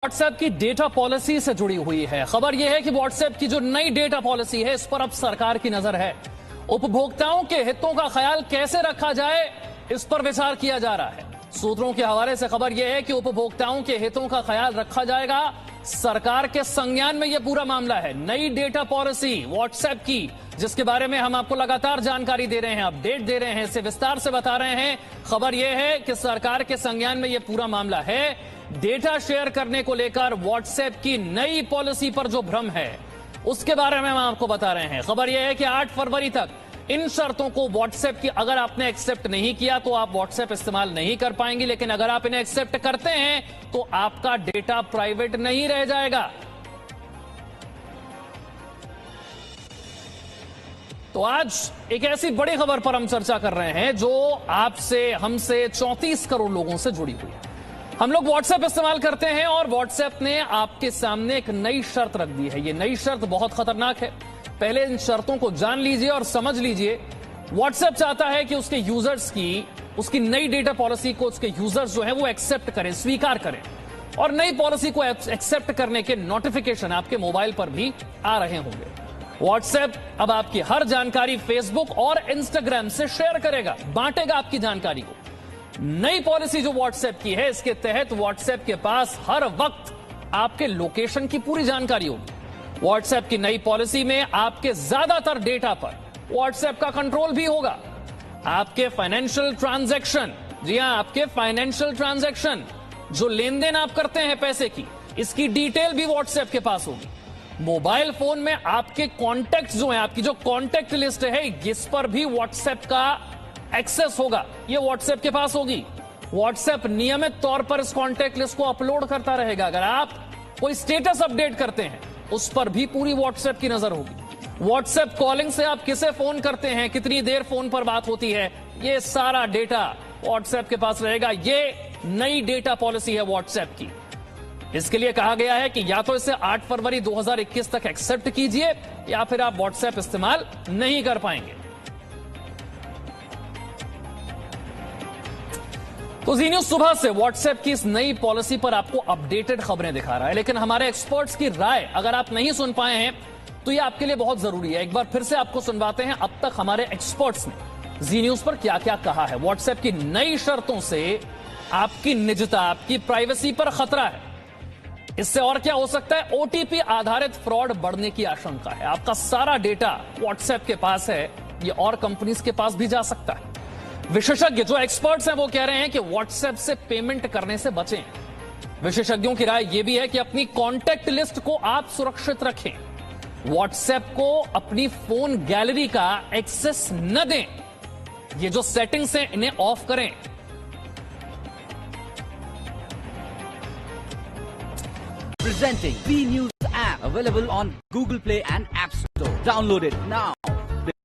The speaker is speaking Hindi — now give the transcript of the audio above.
व्हाट्सएप की डेटा पॉलिसी से जुड़ी हुई है। खबर यह है कि व्हाट्सएप की जो नई डेटा पॉलिसी है, इस पर अब सरकार की नजर है। उपभोक्ताओं के हितों का ख्याल कैसे रखा जाए, इस पर विचार किया जा रहा है। सूत्रों के हवाले से खबर यह है कि उपभोक्ताओं के हितों का ख्याल रखा जाएगा। सरकार के संज्ञान में यह पूरा मामला है। नई डेटा पॉलिसी व्हाट्सएप की, जिसके बारे में हम आपको लगातार जानकारी दे रहे हैं, अपडेट दे रहे हैं, इसे विस्तार से बता रहे हैं। खबर यह है कि सरकार के संज्ञान में यह पूरा मामला है। डेटा शेयर करने को लेकर व्हाट्सएप की नई पॉलिसी पर जो भ्रम है, उसके बारे में हम आपको बता रहे हैं। खबर यह है कि 8 फरवरी तक इन शर्तों को व्हाट्सएप की, अगर आपने एक्सेप्ट नहीं किया तो आप व्हाट्सएप इस्तेमाल नहीं कर पाएंगे, लेकिन अगर आप इन्हें एक्सेप्ट करते हैं तो आपका डेटा प्राइवेट नहीं रह जाएगा। तो आज एक ऐसी बड़ी खबर पर हम चर्चा कर रहे हैं जो आपसे, हमसे 34 करोड़ लोगों से जुड़ी हुई है। हम लोग व्हाट्सएप इस्तेमाल करते हैं और व्हाट्सएप ने आपके सामने एक नई शर्त रख दी है। ये नई शर्त बहुत खतरनाक है। पहले इन शर्तों को जान लीजिए और समझ लीजिए। व्हाट्सएप चाहता है कि उसके यूजर्स की, उसकी नई डेटा पॉलिसी को उसके यूजर्स जो है वो एक्सेप्ट करें, स्वीकार करें, और नई पॉलिसी को एक्सेप्ट करने के नोटिफिकेशन आपके मोबाइल पर भी आ रहे होंगे। व्हाट्सएप अब आपकी हर जानकारी फेसबुक और इंस्टाग्राम से शेयर करेगा, बांटेगा आपकी जानकारी को। नई पॉलिसी जो व्हाट्सएप की है, इसके तहत व्हाट्सएप के पास हर वक्त आपके लोकेशन की पूरी जानकारी होगी। व्हाट्सएप की नई पॉलिसी में आपके ज्यादातर डेटा पर व्हाट्सएप का कंट्रोल भी होगा। आपके फाइनेंशियल ट्रांजैक्शन, जी हां, आपके फाइनेंशियल ट्रांजैक्शन, जो लेन देन आप करते हैं पैसे की, इसकी डिटेल भी व्हाट्सएप के पास होगी। मोबाइल फोन में आपके कॉन्टैक्ट जो है, आपकी जो कॉन्टैक्ट लिस्ट है, इस पर भी व्हाट्सएप का एक्सेस होगा। ये व्हाट्सएप के पास होगी। व्हाट्सएप नियमित तौर पर इस कॉन्टैक्ट लिस्ट को अपलोड करता रहेगा। अगर आप कोई स्टेटस अपडेट करते हैं, उस पर भी पूरी व्हाट्सएप की नजर होगी। व्हाट्सएप कॉलिंग से आप किसे फोन करते हैं, कितनी देर फोन पर बात होती है, ये सारा डेटा व्हाट्सएप के पास रहेगा। ये नई डेटा पॉलिसी है व्हाट्सएप की। इसके लिए कहा गया है कि या तो इसे 8 फरवरी 2021 तक एक्सेप्ट कीजिए, या फिर आप व्हाट्सएप इस्तेमाल नहीं कर पाएंगे। तो जी न्यूज सुबह से व्हाट्सएप की इस नई पॉलिसी पर आपको अपडेटेड खबरें दिखा रहा है, लेकिन हमारे एक्सपर्ट्स की राय अगर आप नहीं सुन पाए हैं तो यह आपके लिए बहुत जरूरी है। एक बार फिर से आपको सुनवाते हैं अब तक हमारे एक्सपर्ट्स ने जी न्यूज पर क्या क्या कहा है। व्हाट्सएप की नई शर्तों से आपकी निजता, आपकी प्राइवेसी पर खतरा है। इससे और क्या हो सकता है? ओटीपी आधारित फ्रॉड बढ़ने की आशंका है। आपका सारा डेटा व्हाट्सएप के पास है, यह और कंपनीज के पास भी जा सकता है। विशेषज्ञ, जो एक्सपर्ट्स हैं, वो कह रहे हैं कि व्हाट्सएप से पेमेंट करने से बचें। विशेषज्ञों की राय यह भी है कि अपनी कॉन्टैक्ट लिस्ट को आप सुरक्षित रखें। व्हाट्सएप को अपनी फोन गैलरी का एक्सेस न दें। ये जो सेटिंग्स हैं, इन्हें ऑफ करें। Presenting B News app available on Google Play and App Store. Download it now.